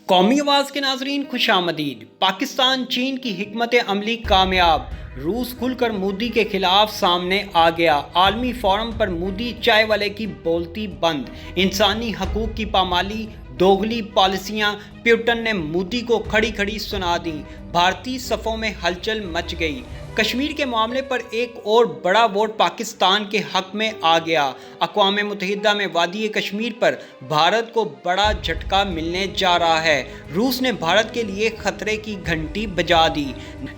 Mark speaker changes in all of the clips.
Speaker 1: कौमी आवाज़ के नाजरीन खुश आमदीद। पाकिस्तान चीन की हिकमत अमली कामयाब, रूस खुलकर मोदी के खिलाफ सामने आ गया। आलमी फोरम पर मोदी चाय वाले की बोलती बंद, इंसानी हकूक की पामाली, दोगली पॉलिसियां। पुतिन ने मोदी को खड़ी खड़ी सुना दी। भारतीय सफ़ों में हलचल मच गई। कश्मीर के मामले पर एक और बड़ा वोट पाकिस्तान के हक में आ गया। अक़वाम मुत्तहिदा में वादी कश्मीर पर भारत को बड़ा झटका मिलने जा रहा है। रूस ने भारत के लिए खतरे की घंटी बजा दी।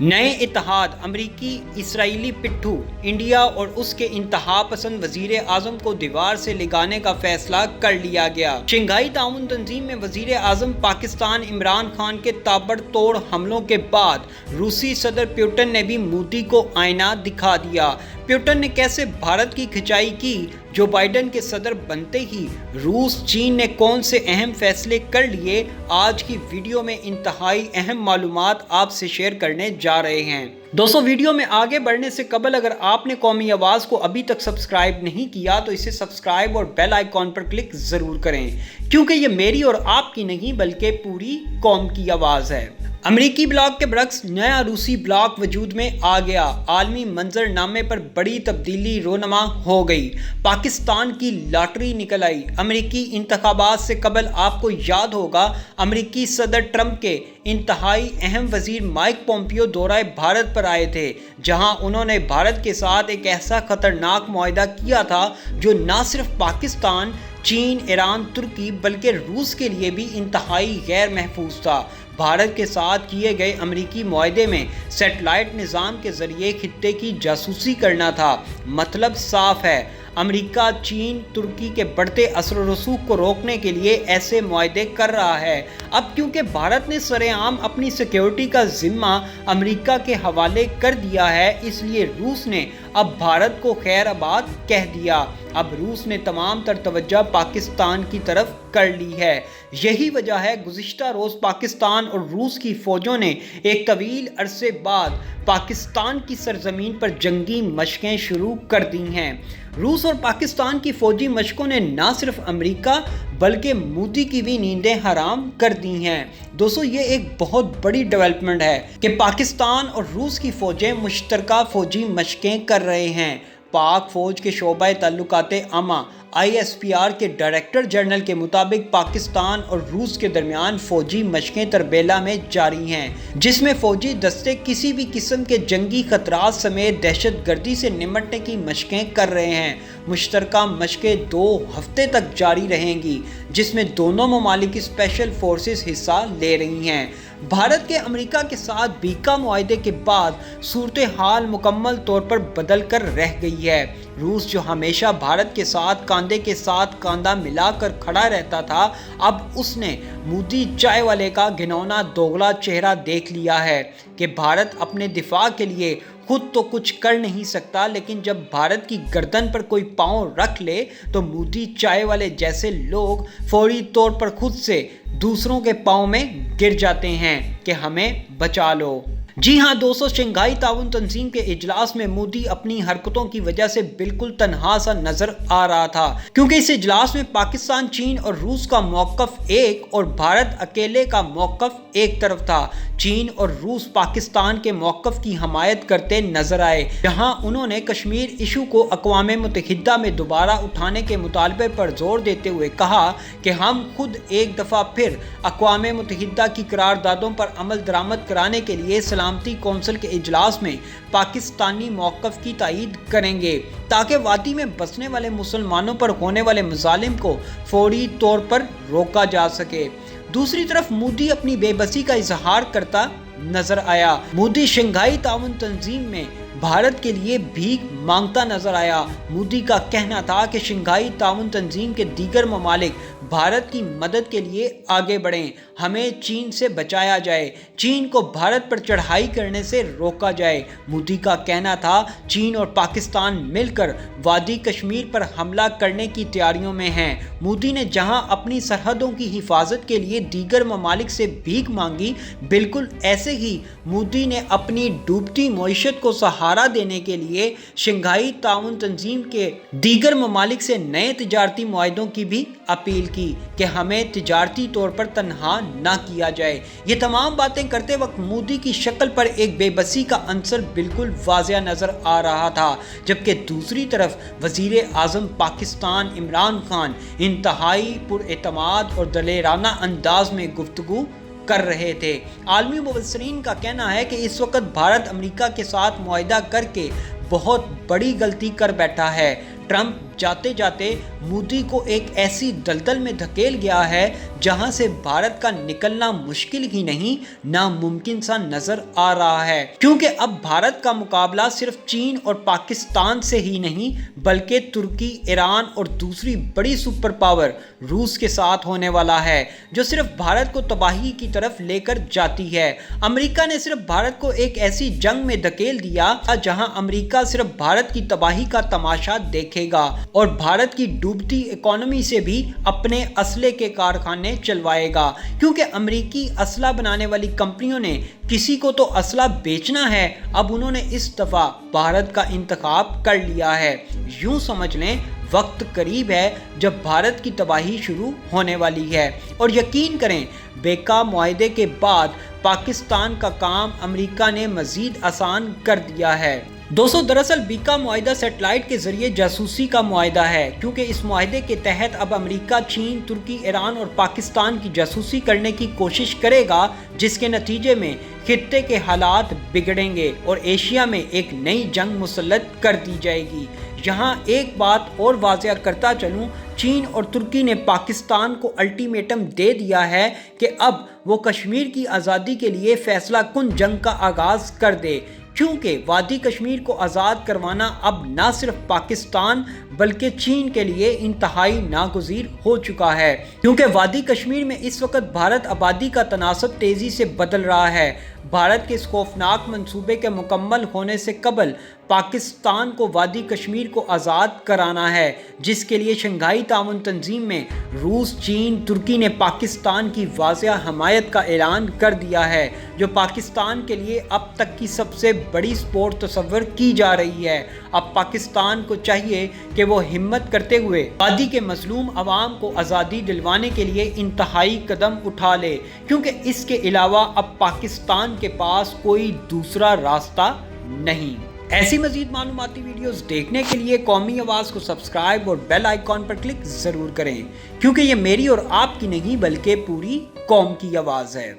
Speaker 1: नए इत्तेहाद, अमरीकी इसराइली पिट्ठू, इंडिया और उसके इंतहा पसंद वजीर आजम को दीवार से लगाने का फैसला कर लिया गया। शंघाई ताउन तंजीम में वजीर आजम पाकिस्तान इमरान खान के ताबड़तोड़ हमलों के बाद रूसी सदर पुतिन ने भी मोदी को आईना दिखा दिया। पुतिन ने कैसे भारत की खिंचाई की। जो बाइडेन के सदर बनते ही रूस चीन ने कौन से अहम फैसले कर लिए, आज की वीडियो में इंतहाई अहम मालूमात आपसे शेयर करने जा रहे हैं। दोस्तों, वीडियो में आगे बढ़ने से कबल अगर आपने कौमी आवाज़ को अभी तक सब्सक्राइब नहीं किया तो इसे सब्सक्राइब और बेल आइकॉन पर क्लिक ज़रूर करें, क्योंकि ये मेरी और आपकी नहीं बल्कि पूरी कौम की आवाज़ है। अमरीकी ब्लॉक के बरक्स नया रूसी ब्लॉक वजूद में आ गया। आलमी मंजरनामे पर बड़ी तब्दीली रोनमा हो गई। पाकिस्तान की लॉटरी निकल आई। अमरीकी इंतखाबात से कबल आपको याद होगा अमरीकी सदर ट्रंप के इंतहाई अहम वजीर माइक पोम्पियो दौराए भारत पर आए थे, जहां उन्होंने भारत के साथ एक ऐसा खतरनाक मुआहदा किया था जो न सिर्फ पाकिस्तान, चीन, ईरान, तुर्की बल्कि रूस के लिए भी इंतहाई गैर महफूज था। भारत के साथ किए गए अमरीकी मुआहदे में सैटेलाइट निज़ाम के ज़रिए खित्ते की जासूसी करना था। मतलब साफ है, अमेरिका चीन, तुर्की के बढ़ते असर रसूख को रोकने के लिए ऐसे मुआहदे कर रहा है। अब क्योंकि भारत ने सरेआम अपनी सिक्योरिटी का जिम्मा अमेरिका के हवाले कर दिया है, इसलिए रूस ने अब भारत को खैराबाद कह दिया। अब रूस ने तमाम तर तवज्जो पाकिस्तान की तरफ कर ली है। यही वजह है गुज़िश्ता रोज़ पाकिस्तान और रूस की फ़ौजों ने एक तवील अरसे बाद पाकिस्तान की सरजमीन पर जंगी मशकें शुरू कर दी हैं। रूस और पाकिस्तान की फ़ौजी मशकों ने न सिर्फ अमेरिका बल्कि मोदी की भी नींदें हराम कर दी हैं। दोस्तों, ये एक बहुत बड़ी डेवलपमेंट है कि पाकिस्तान और रूस की फ़ौजें मुश्तरका फ़ौजी मशकें कर रहे हैं। पाक फ़ौज के शोबा ताल्लुकात आमा ISPR के डायरेक्टर जनरल के मुताबिक पाकिस्तान और रूस के दरमियान फ़ौजी मशकें तरबेला में जारी हैं, जिसमें फ़ौजी दस्ते किसी भी किस्म के जंगी खतरात समेत दहशत गर्दी से निमटने की मशकें कर रहे हैं। मुश्तरका मशकें 2 हफ्ते तक जारी रहेंगी, जिसमें दोनों ममालिक की स्पेशल फोर्सेस हिस्सा ले रही हैं। भारत के अमेरिका के साथ बीका मुआहदे के बाद सूरत हाल मुकम्मल तौर पर बदल कर रह गई है। रूस जो हमेशा भारत के साथ कांधे के साथ कांधा मिलाकर खड़ा रहता था, अब उसने मोदी चाय वाले का घिनौना दोगला चेहरा देख लिया है कि भारत अपने दिफा के लिए खुद तो कुछ कर नहीं सकता, लेकिन जब भारत की गर्दन पर कोई पांव रख ले तो मोदी चाय वाले जैसे लोग फौरी तौर पर खुद से दूसरों के पांव में गिर जाते हैं कि हमें बचा लो। जी हाँ दोस्तों, शंघाई ताउन तंजीम के इजलास में मोदी अपनी हरकतों की वजह से बिल्कुल तन्हा सा नजर आ रहा था, क्योंकि इस इजलास में पाकिस्तान, चीन और रूस का मौक़िफ़ एक और भारत अकेले का मौक़िफ़ एक तरफ था। चीन और रूस पाकिस्तान के मौक़िफ़ की हमायत करते नजर आए, जहां उन्होंने कश्मीर इशू को अक़वाम मुत्तहिदा में दोबारा उठाने के मुतालबे पर जोर देते हुए कहा कि हम खुद एक दफ़ा फिर अक़वाम मुत्तहिदा की करारदादों पर अमल दरामद कराने के लिए सलामती कौंसिल के इजलास में पाकिस्तानी मौक़िफ़ की तायीद करेंगे, ताकि वादी में बसने वाले मुसलमानों पर होने वाले मज़ालिम को फौरी तौर पर रोका जा सके। दूसरी तरफ मोदी अपनी बेबसी का इजहार करता नजर आया। मोदी शंघाई ताउन तंजीम में भारत के लिए भीख मांगता नजर आया। मोदी का कहना था कि शंघाई ताउन तंजीम के दीगर ममालिक भारत की मदद के लिए आगे बढ़ें, हमें चीन से बचाया जाए, चीन को भारत पर चढ़ाई करने से रोका जाए। मोदी का कहना था चीन और पाकिस्तान मिलकर वादी कश्मीर पर हमला करने की तैयारियों में हैं। मोदी ने जहां अपनी सरहदों की हिफाजत के लिए दीगर ममालिक से भीख मांगी, बिल्कुल ऐसे ही मोदी ने अपनी डूबती मईशत को सहारा سہارا دینے کے لیے شنگھائی تعاون تنظیم کے دیگر ممالک سے نئے تجارتی معاہدوں کی بھی اپیل کی کہ ہمیں تجارتی طور پر تنہا نہ کیا جائے۔ یہ تمام باتیں کرتے وقت مودی کی شکل پر ایک بے بسی کا عنصر بالکل واضح نظر آ رہا تھا، جبکہ دوسری طرف وزیر اعظم پاکستان عمران خان انتہائی پر اعتماد اور دلیرانہ انداز میں گفتگو کر رہے تھے۔ عالمی مبصرین کا کہنا ہے کہ اس وقت بھارت امریکہ کے ساتھ معاہدہ کر کے بہت بڑی غلطی کر بیٹھا ہے۔ ٹرمپ جاتے جاتے مودی کو ایک ایسی دلدل میں دھکیل گیا ہے جہاں سے بھارت کا نکلنا مشکل ہی نہیں ناممکن سا نظر آ رہا ہے، کیونکہ اب بھارت کا مقابلہ صرف چین اور پاکستان سے ہی نہیں بلکہ ترکی، ایران اور دوسری بڑی سپر پاور روس کے ساتھ ہونے والا ہے، جو صرف بھارت کو تباہی کی طرف لے کر جاتی ہے۔ امریکہ نے صرف بھارت کو ایک ایسی جنگ میں دھکیل دیا جہاں امریکہ صرف بھارت کی تباہی کا تماشا دیکھے گا اور بھارت کی ڈوبتی اکانومی سے بھی اپنے اسلحے کے کارخانے چلوائے گا، کیونکہ امریکی اسلحہ بنانے والی کمپنیوں نے کسی کو تو اسلحہ بیچنا ہے، اب انہوں نے اس دفعہ بھارت کا انتخاب کر لیا ہے۔ یوں سمجھ لیں وقت قریب ہے جب بھارت کی تباہی شروع ہونے والی ہے، اور یقین کریں بیکا معاہدے کے بعد پاکستان کا کام امریکہ نے مزید آسان کر دیا ہے۔ دوستو، دراصل بیکا معاہدہ سیٹلائٹ کے ذریعے جاسوسی کا معاہدہ ہے، کیونکہ اس معاہدے کے تحت اب امریکہ چین، ترکی، ایران اور پاکستان کی جاسوسی کرنے کی کوشش کرے گا، جس کے نتیجے میں خطے کے حالات بگڑیں گے اور ایشیا میں ایک نئی جنگ مسلط کر دی جائے گی۔ یہاں ایک بات اور واضح کرتا چلوں، چین اور ترکی نے پاکستان کو الٹیمیٹم دے دیا ہے کہ اب وہ کشمیر کی آزادی کے لیے فیصلہ کن جنگ کا آغاز کر دے، کیونکہ وادی کشمیر کو آزاد کروانا اب نہ صرف پاکستان بلکہ چین کے لیے انتہائی ناگزیر ہو چکا ہے، کیونکہ وادی کشمیر میں اس وقت بھارت آبادی کا تناسب تیزی سے بدل رہا ہے۔ بھارت کے اس خوفناک منصوبے کے مکمل ہونے سے قبل پاکستان کو وادی کشمیر کو آزاد کرانا ہے، جس کے لیے شنگھائی تعاون تنظیم میں روس، چین، ترکی نے پاکستان کی واضح حمایت کا اعلان کر دیا ہے، جو پاکستان کے لیے اب تک کی سب سے بڑی سپورٹ تصور کی جا رہی ہے۔ اب پاکستان کو چاہیے کہ وہ ہمت کرتے ہوئے وادی کے مظلوم عوام کو آزادی دلوانے کے لیے انتہائی قدم اٹھا لے، کیونکہ اس کے علاوہ اب پاکستان کے پاس کوئی دوسرا راستہ نہیں۔ ایسی مزید معلوماتی ویڈیوز دیکھنے کے لیے قومی آواز کو سبسکرائب اور بیل آئیکن پر کلک ضرور کریں، کیونکہ یہ میری اور آپ کی نہیں بلکہ پوری قوم کی آواز ہے۔